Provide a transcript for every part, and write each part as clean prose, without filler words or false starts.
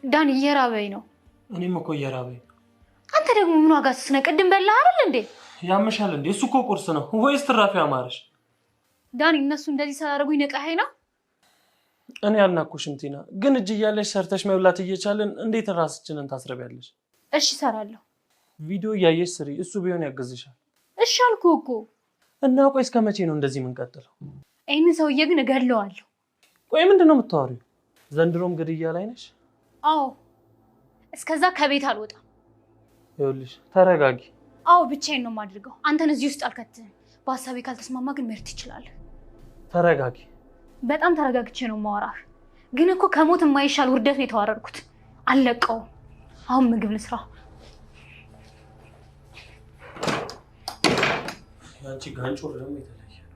ዳን እየራበኝ ነው። እኔም እኮ እየራበኝ። አንተ ደግሞ ምን ዋጋ ስነቀድም በላህ አይደል እንዴ? ያመሻል እንዴ? እሱ እኮ ቁርስ ነው ወይስ ትራፊ አማረሽ? ዳን እነሱ እንደዚህ ሳላደርጉኝ ነቃኸኝ ነው? እኔ አልናኩሽም ቲና፣ ግን እጅ እያለሽ ሰርተሽ መብላት እየቻለን እንዴት ራስችንን ታስረቢያለሽ? እሺ እሰራለሁ። ቪዲዮ እያየሽ ስሪ፣ እሱ ቢሆን ያግዝሻል። እሺ አልኩህ እኮ። እና ቆይ እስከ መቼ ነው እንደዚህ የምንቀጥለው? ይሄን ሰውዬ ግን እገድለዋለሁ። ቆይ ምንድን ነው የምታወሪው? ዘንድሮም ግድያ ላይ ነሽ? አዎ፣ እስከዛ ከቤት አልወጣም። ይኸውልሽ ተረጋጊ። አዎ ብቻዬን ነው የማድርገው። አንተን እዚህ ውስጥ አልከትህም። በሀሳቤ ካልተስማማ ግን መሄድ ትችላለህ። ተረጋጊ። በጣም ተረጋግቼ ነው የማወራህ። ግን እኮ ከሞት የማይሻል ውርደት ነው የተዋረድኩት። አልለቀውም። አሁን ምግብ ልስራ። ያንቺ ጋንጮር ደግሞ የተለየ ነው።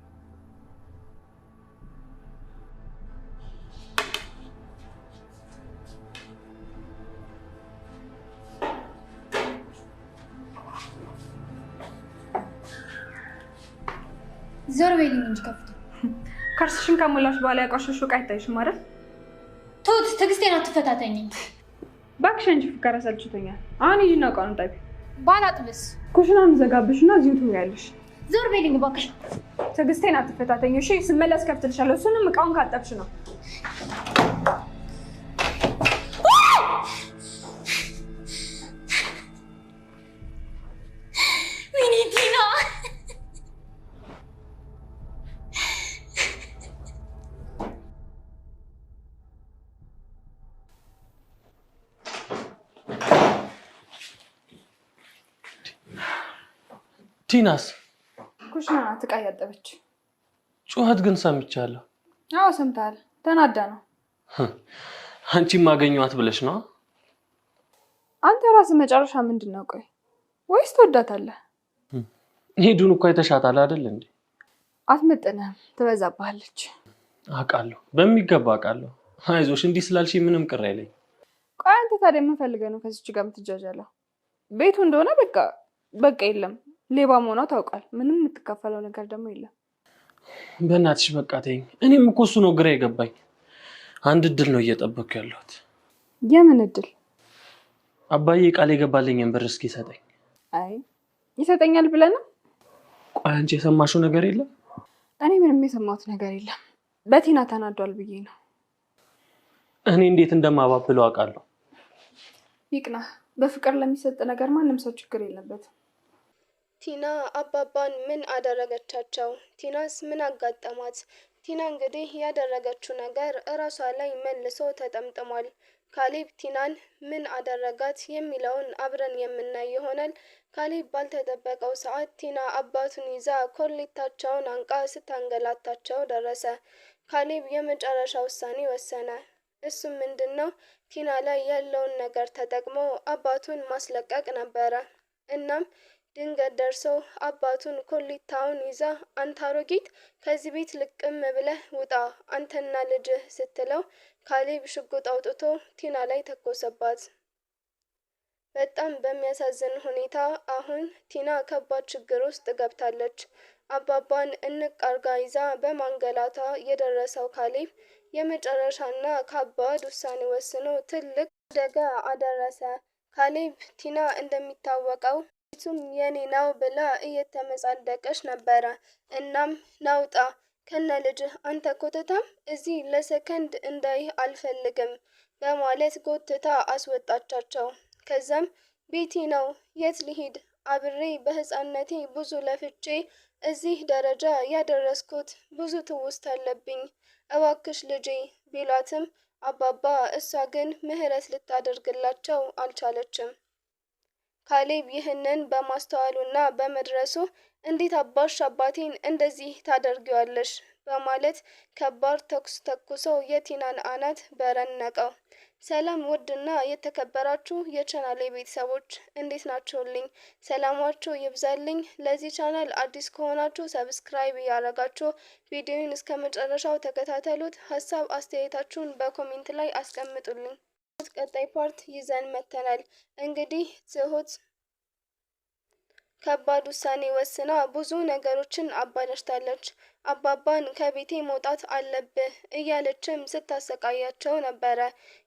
ዞር በይልኝ እንጂ ከፍቶ ከርስሽን ከሞላሽ በኋላ ያቋሸሹ ዕቃ አይታይሽም አይደል? ትሁት ትዕግስቴን አትፈታተኝም። እባክሽ አንቺ ፍቅር አሰልችቶኛል። አሁን ሂጂና ዕቃውን ጠቢ። ባላጥብስ ኩሽናውን ዘጋብሽና እዚሁ ትውያለሽ። ዞር በይልኝ እባክሽ። ትዕግስቴን አትፈታተኝ እሺ? ስመለስ ከፍትልሻለሁ። እሱንም ዕቃውን ካጠብሽ ነው። ቲናስ ኩሽና ናት ዕቃ እያጠበች። ጩኸት ግን ሰምቻለሁ። አዎ ሰምተሃል። ተናዳ ነው። አንቺም ማገኘዋት ብለሽ ነው? አንተ ራስህ መጨረሻ ምንድን ነው? ቆይ ወይስ ትወዳታለህ? ሄዱን እኮ አይተሻታል አይደል እንዴ? አትመጥንህም፣ ትበዛብሃለች። አውቃለሁ፣ በሚገባ አውቃለሁ። አይዞሽ፣ እንዲህ ስላልሽ ምንም ቅር አይለኝ። ቆይ አንተ ታዲያ ምን ፈልገህ ነው ከዚች ጋር የምትጃጃለው? ቤቱ እንደሆነ በቃ የለም። ሌባ መሆኗ ታውቃል። ምንም የምትካፈለው ነገር ደግሞ የለም። በእናትሽ በቃ ተይኝ። እኔም እኮ እሱ ነው ግራ የገባኝ። አንድ እድል ነው እየጠበኩ ያለሁት። የምን እድል? አባዬ ቃል የገባልኝን ብር እስኪ ሰጠኝ። አይ ይሰጠኛል ብለህ ነው? ቆይ አንቺ የሰማሽው ነገር የለም? እኔ ምንም የሰማሁት ነገር የለም። በቲና ተናዷል ብዬ ነው። እኔ እንዴት እንደማባብለው አውቃለሁ። ይቅናህ። በፍቅር ለሚሰጥ ነገር ማንም ሰው ችግር የለበትም። ቲና አባባን ምን አደረገቻቸው? ቲናስ ምን አጋጠማት? ቲና እንግዲህ ያደረገችው ነገር እራሷ ላይ መልሶ ተጠምጥሟል። ካሌብ ቲናን ምን አደረጋት የሚለውን አብረን የምናይ ይሆናል። ካሌብ ባልተጠበቀው ሰዓት ቲና አባቱን ይዛ ኮሌታቸውን አንቃ ስታንገላታቸው ደረሰ። ካሌብ የመጨረሻ ውሳኔ ወሰነ። እሱም ምንድን ነው? ቲና ላይ ያለውን ነገር ተጠቅሞ አባቱን ማስለቀቅ ነበረ። እናም ድንገት ደርሶ አባቱን ኮሌታውን ይዛ አንተ አሮጊት ከዚህ ቤት ልቅም ብለህ ውጣ አንተና ልጅህ ስትለው ካሌብ ሽጉጥ አውጥቶ ቲና ላይ ተኮሰባት። በጣም በሚያሳዝን ሁኔታ አሁን ቲና ከባድ ችግር ውስጥ ገብታለች። አባባን እንቅ አርጋ ይዛ በማንገላታ የደረሰው ካሌብ የመጨረሻና ከባድ ውሳኔ ወስኖ ትልቅ አደጋ አደረሰ። ካሌብ ቲና እንደሚታወቀው ቤቱም የኔ ነው ብላ እየተመጻደቀች ነበረ። እናም ናውጣ ከነ ልጅህ አንተ ኮተታም እዚህ ለሰከንድ እንዳይህ አልፈልግም በማለት ጎትታ አስወጣቻቸው። ከዛም ቤቴ ነው የት ልሂድ? አብሬ በህፃነቴ ብዙ ለፍቼ እዚህ ደረጃ ያደረስኩት ብዙ ትውስት አለብኝ፣ እባክሽ ልጄ ቢሏትም አባባ እሷ ግን ምህረት ልታደርግላቸው አልቻለችም። ካሌብ ይህንን በማስተዋሉና በመድረሱ እንዴት አባሽ አባቴን እንደዚህ ታደርጊዋለሽ በማለት ከባድ ተኩስ ተኩሶ የቲናን አናት በረነቀው። ሰላም ውድና የተከበራችሁ የቻናሌ ቤተሰቦች እንዴት ናችሁልኝ? ሰላማችሁ ይብዛልኝ። ለዚህ ቻናል አዲስ ከሆናችሁ ሰብስክራይብ ያደረጋችሁ ቪዲዮውን እስከ መጨረሻው ተከታተሉት። ሀሳብ አስተያየታችሁን በኮሜንት ላይ አስቀምጡልኝ። ቀጣይ ፓርት ይዘን መተናል። እንግዲህ ትሁት ከባድ ውሳኔ ወስና ብዙ ነገሮችን አባላሽታለች። አባባን ከቤቴ መውጣት አለብህ እያለችም ስታሰቃያቸው ነበረ።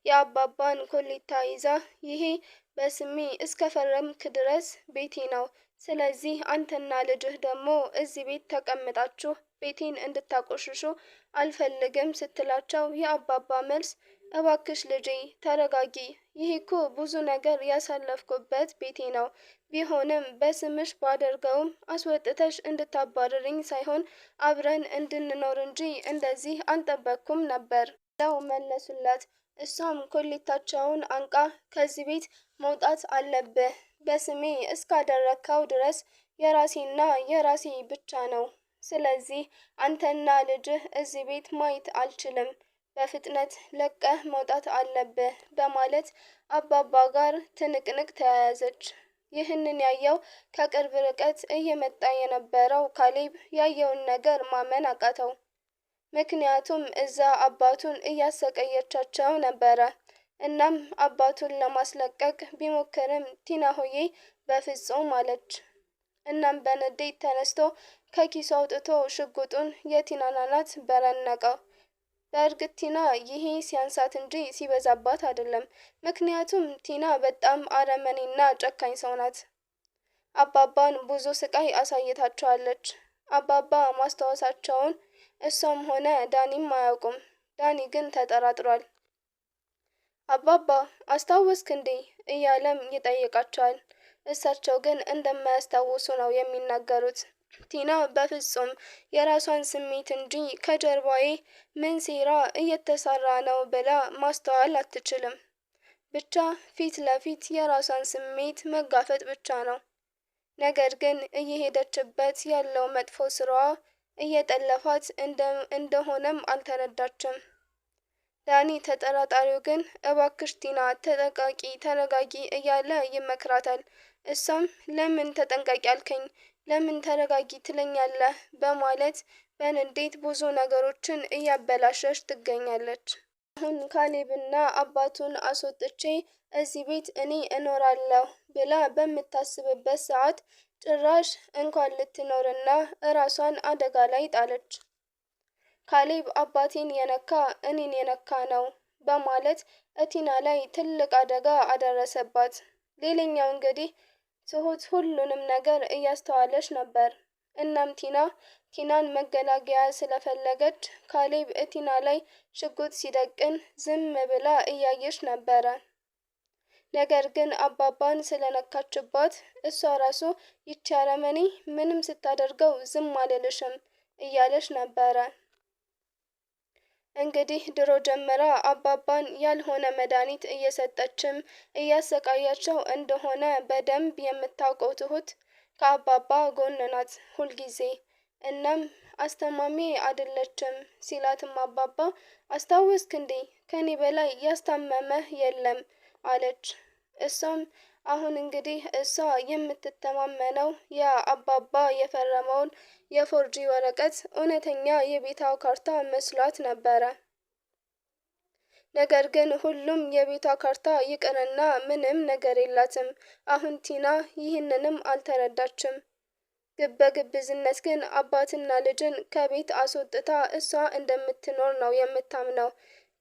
የአባባን ኮሌታ ይዛ ይሄ በስሜ እስከፈረምክ ድረስ ቤቴ ነው። ስለዚህ አንተና ልጅህ ደግሞ እዚህ ቤት ተቀምጣችሁ ቤቴን እንድታቆሽሹ አልፈልግም ስትላቸው የአባባ መልስ እባክሽ ልጄ ተረጋጊ፣ ይሄ እኮ ብዙ ነገር ያሳለፍኩበት ቤቴ ነው። ቢሆንም በስምሽ ባደርገውም አስወጥተሽ እንድታባርርኝ ሳይሆን አብረን እንድንኖር እንጂ እንደዚህ አልጠበቅኩም ነበር ብለው መለሱላት። እሷም ኮሌታቸውን አንቃ ከዚህ ቤት መውጣት አለብህ፣ በስሜ እስካደረግከው ድረስ የራሴና የራሴ ብቻ ነው። ስለዚህ አንተና ልጅህ እዚህ ቤት ማየት አልችልም፣ በፍጥነት ለቀህ መውጣት አለብህ በማለት አባባ ጋር ትንቅንቅ ተያያዘች። ይህንን ያየው ከቅርብ ርቀት እየመጣ የነበረው ካሌብ ያየውን ነገር ማመን አቃተው። ምክንያቱም እዛ አባቱን እያሰቀየቻቸው ነበረ። እናም አባቱን ለማስለቀቅ ቢሞክርም ቲና ሆዬ በፍጹም አለች። እናም በንዴት ተነስቶ ከኪሱ አውጥቶ ሽጉጡን የቲናን አናት በረነቀው። በእርግጥ ቲና ይሄ ሲያንሳት እንጂ ሲበዛባት አይደለም። ምክንያቱም ቲና በጣም አረመኔና ጨካኝ ሰው ናት። አባባን ብዙ ስቃይ አሳይታቸዋለች። አባባ ማስታወሳቸውን እሷም ሆነ ዳኒም አያውቁም። ዳኒ ግን ተጠራጥሯል። አባባ አስታወስክ እንዴ እያለም ይጠይቃቸዋል። እሳቸው ግን እንደማያስታውሱ ነው የሚናገሩት። ቲና በፍጹም የራሷን ስሜት እንጂ ከጀርባዬ ምን ሴራ እየተሰራ ነው ብላ ማስተዋል አትችልም። ብቻ ፊት ለፊት የራሷን ስሜት መጋፈጥ ብቻ ነው። ነገር ግን እየሄደችበት ያለው መጥፎ ስራዋ እየጠለፋት እንደሆነም አልተረዳችም። ዳኒ ተጠራጣሪው ግን እባክሽ ቲና ተጠንቀቂ፣ ተረጋጊ እያለ ይመክራታል። እሷም ለምን ተጠንቀቂ አልከኝ? ለምን ተረጋጊ ትለኛለህ? በማለት በንዴት ብዙ ነገሮችን እያበላሸች ትገኛለች። አሁን ካሌብና አባቱን አስወጥቼ እዚህ ቤት እኔ እኖራለሁ ብላ በምታስብበት ሰዓት ጭራሽ እንኳን ልትኖርና እራሷን አደጋ ላይ ጣለች። ካሌብ አባቴን የነካ እኔን የነካ ነው በማለት ቲና ላይ ትልቅ አደጋ አደረሰባት። ሌላኛው እንግዲህ ትሁት ሁሉንም ነገር እያስተዋለች ነበር። እናም ቲናን መገላገያ ስለፈለገች ካሌብ ቲና ላይ ሽጉጥ ሲደቅን ዝም ብላ እያየች ነበረ። ነገር ግን አባባን ስለነካችባት እሷ ራሱ ይቺ አረመኔ ምንም ስታደርገው ዝም አልልሽም እያለች ነበረ። እንግዲህ ድሮ ጀምራ አባባን ያልሆነ መድኃኒት እየሰጠችም እያሰቃያቸው እንደሆነ በደንብ የምታውቀው ትሁት ከአባባ ጎን ናት ሁልጊዜ። እናም አስተማሚ አይደለችም ሲላትም አባባ አስታወስክ እንዴ ከኔ በላይ ያስታመመህ የለም አለች። እሷም አሁን እንግዲህ እሷ የምትተማመነው ያ አባባ የፈረመውን የፎርጂ ወረቀት እውነተኛ የቤቷ ካርታ መስሏት ነበረ። ነገር ግን ሁሉም የቤቷ ካርታ ይቅርና ምንም ነገር የላትም። አሁን ቲና ይህንንም አልተረዳችም። በግብዝነት ግን አባትና ልጅን ከቤት አስወጥታ እሷ እንደምትኖር ነው የምታምነው።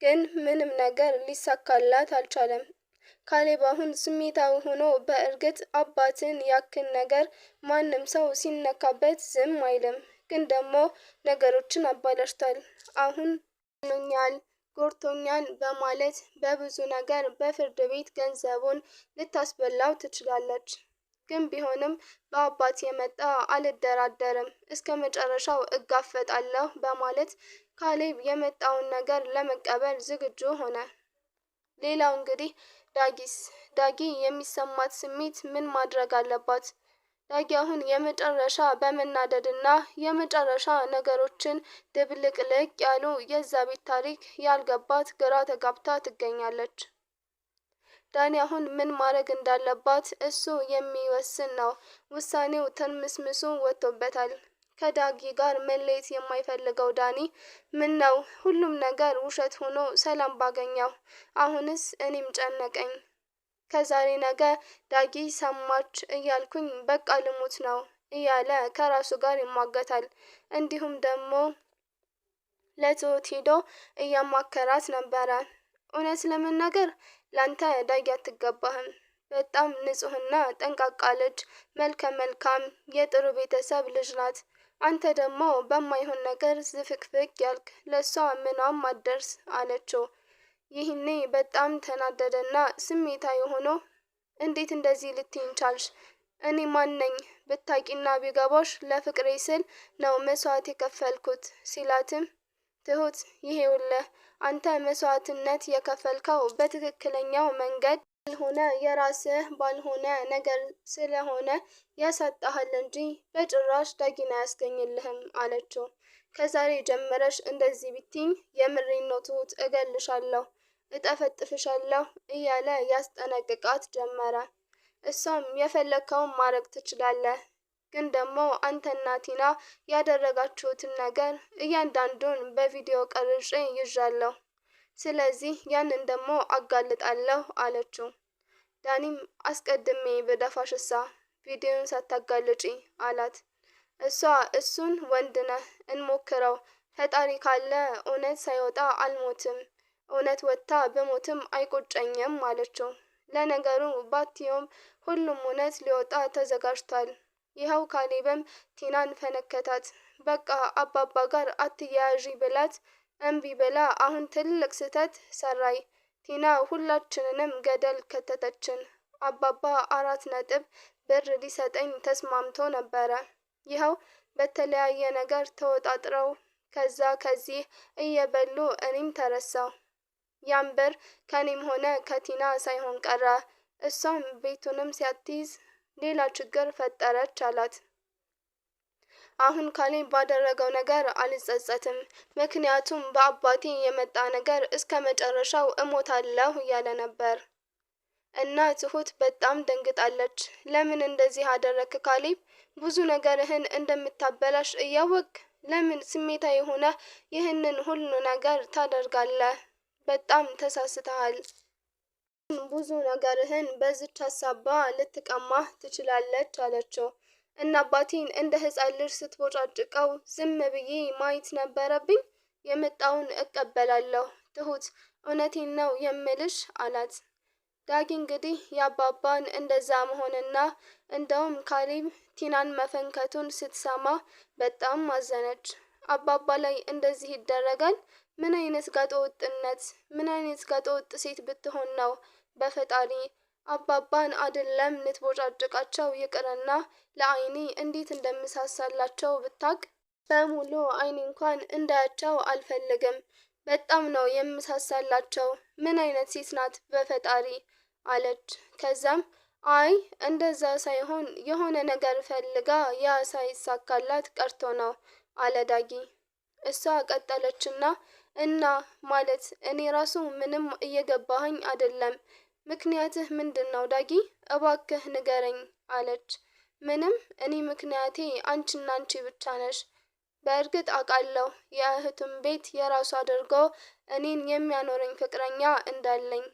ግን ምንም ነገር ሊሳካላት አልቻለም። ካሌብ አሁን ስሜታዊ ሆኖ በእርግጥ አባትን ያክል ነገር ማንም ሰው ሲነካበት ዝም አይልም። ግን ደግሞ ነገሮችን አባላሽቷል። አሁን ኖኛል ጎርቶኛል በማለት በብዙ ነገር በፍርድ ቤት ገንዘቡን ልታስበላው ትችላለች። ግን ቢሆንም በአባት የመጣ አልደራደርም፣ እስከ መጨረሻው እጋፈጣለሁ በማለት ካሌብ የመጣውን ነገር ለመቀበል ዝግጁ ሆነ። ሌላው እንግዲህ ዳጊ የሚሰማት ስሜት ምን ማድረግ አለባት? ዳጊ አሁን የመጨረሻ በመናደድና የመጨረሻ ነገሮችን ድብልቅልቅ ያሉ የዛ ቤት ታሪክ ያልገባት ግራ ተጋብታ ትገኛለች። ዳኒ አሁን ምን ማድረግ እንዳለባት እሱ የሚወስን ነው። ውሳኔው ትርምስምሱ ወጥቶበታል። ከዳጊ ጋር መለየት የማይፈልገው ዳኒ ምን ነው ሁሉም ነገር ውሸት ሆኖ ሰላም ባገኘው፣ አሁንስ እኔም ጨነቀኝ። ከዛሬ ነገ ዳጊ ሰማች እያልኩኝ በቃ ልሙት ነው እያለ ከራሱ ጋር ይሟገታል። እንዲሁም ደግሞ ለትሁት ሄዶ እያማከራት ነበረ። እውነት ለመናገር ላንተ ዳጊ አትገባህም። በጣም ንጹህና ጠንቃቃ ልጅ፣ መልከ መልካም፣ የጥሩ ቤተሰብ ልጅ ናት። አንተ ደግሞ በማይሆን ነገር ዝፍቅፍቅ ያልክ፣ ለሷ ምኗም አትደርስ አለችው። ይህኔ በጣም ተናደደና ስሜታዊ ሆኖ እንዴት እንደዚህ ልትይኝ ቻልሽ? እኔ ማነኝ? ብታቂና ቢገባሽ ለፍቅሬ ስል ነው መስዋዕት የከፈልኩት ሲላትም ትሁት ይሄውልህ አንተ መስዋዕትነት የከፈልከው በትክክለኛው መንገድ ባልሆነ የራስህ ባልሆነ ነገር ስለሆነ ያሳጣሃል እንጂ በጭራሽ ዳጊን አያስገኝልህም አለችው። ከዛሬ ጀምረሽ እንደዚህ ብትይኝ የምሬን ነው ትሁት፣ እገልሻለሁ፣ እጠፈጥፍሻለሁ እያለ ያስጠነቅቃት ጀመረ። እሷም የፈለግከውን ማድረግ ትችላለህ፣ ግን ደግሞ አንተና ቲና ያደረጋችሁትን ነገር እያንዳንዱን በቪዲዮ ቀርጬ ይዣለሁ። ስለዚህ ያንን ደግሞ አጋልጣለሁ አለችው። ዳኒም አስቀድሜ በደፋሽሳ ቪዲዮን ሳታጋልጪ አላት። እሷ እሱን ወንድ ነህ እንሞክረው፣ ፈጣሪ ካለ እውነት ሳይወጣ አልሞትም፣ እውነት ወጥታ በሞትም አይቆጨኝም አለችው። ለነገሩ ባትየውም ሁሉም እውነት ሊወጣ ተዘጋጅቷል። ይኸው ካሌብም ቲናን ፈነከታት። በቃ አባባ ጋር አትያያዢ ብላት እምቢ ብላ አሁን ትልቅ ስህተት ሰራይ። ቲና ሁላችንንም ገደል ከተተችን። አባባ 4 ነጥብ ብር ሊሰጠኝ ተስማምቶ ነበረ። ይኸው በተለያየ ነገር ተወጣጥረው ከዛ ከዚህ እየበሉ እኔም ተረሳው። ያን ብር ከኔም ሆነ ከቲና ሳይሆን ቀረ። እሷም ቤቱንም ሲያትይዝ ሌላ ችግር ፈጠረች አላት። አሁን ካሌብ ባደረገው ነገር አልጸጸትም፣ ምክንያቱም በአባቴ የመጣ ነገር እስከ መጨረሻው እሞታለሁ እያለ ነበር። እና ትሁት በጣም ደንግጣለች። ለምን እንደዚህ አደረክ ካሌብ? ብዙ ነገርህን እንደምታበላሽ እያወቅ ለምን ስሜታዊ ሆነህ ይህንን ሁሉ ነገር ታደርጋለህ? በጣም ተሳስተሃል። ብዙ ነገርህን በዚች ሀሳባ ልትቀማህ ትችላለች አለችው። እና አባቴን እንደ ሕፃን ልጅ ስትቦጫጭቀው ዝም ብዬ ማየት ነበረብኝ? የመጣውን እቀበላለሁ ትሁት፣ እውነቴን ነው የምልሽ አላት። ዳጊ እንግዲህ የአባባን እንደዛ መሆንና እንደውም ካሌብ ቲናን መፈንከቱን ስትሰማ በጣም አዘነች። አባባ ላይ እንደዚህ ይደረጋል? ምን አይነት ጋጠወጥነት! ምን አይነት ጋጠወጥ ሴት ብትሆን ነው? በፈጣሪ አባባን አይደለም ልትቦጫጭቃቸው ይቅርና ለአይኔ እንዴት እንደምሳሳላቸው ብታቅ። በሙሉ አይኔ እንኳን እንዳያቸው አልፈልግም። በጣም ነው የምሳሳላቸው። ምን አይነት ሴት ናት በፈጣሪ አለች። ከዛም አይ እንደዛ ሳይሆን የሆነ ነገር ፈልጋ ያ ሳይሳካላት ቀርቶ ነው አለ ዳጊ። እሷ ቀጠለችና እና ማለት እኔ ራሱ ምንም እየገባኸኝ አይደለም። ምክንያትህ ምንድነው ዳጊ? እባክህ ንገረኝ አለች። ምንም፣ እኔ ምክንያቴ አንቺና አንቺ ብቻ ነሽ። በእርግጥ አውቃለሁ የእህቱን ቤት የራሱ አድርጎ እኔን የሚያኖረኝ ፍቅረኛ እንዳለኝ።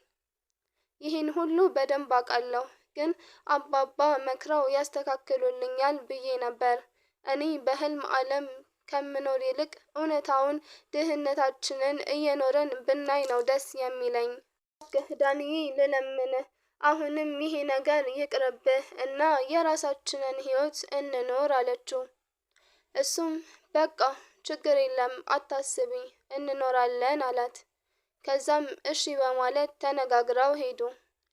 ይህን ሁሉ በደንብ አውቃለሁ፣ ግን አባባ መክረው ያስተካክሉልኛል ብዬ ነበር። እኔ በህልም ዓለም ከምኖር ይልቅ እውነታውን ድህነታችንን እየኖረን ብናይ ነው ደስ የሚለኝ። ዳንዬ ልለምንህ፣ አሁንም ይሄ ነገር ይቅርብህ እና የራሳችንን ህይወት እንኖር አለችው። እሱም በቃ ችግር የለም አታስቢ፣ እንኖራለን አላት። ከዛም እሺ በማለት ተነጋግረው ሄዱ።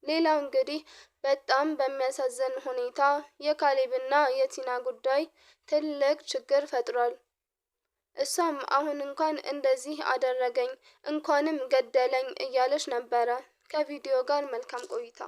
ሌላው እንግዲህ በጣም በሚያሳዝን ሁኔታ የካሌብና የቲና ጉዳይ ትልቅ ችግር ፈጥሯል። እሷም አሁን እንኳን እንደዚህ አደረገኝ እንኳንም ገደለኝ እያለች ነበረ። ከቪዲዮ ጋር መልካም ቆይታ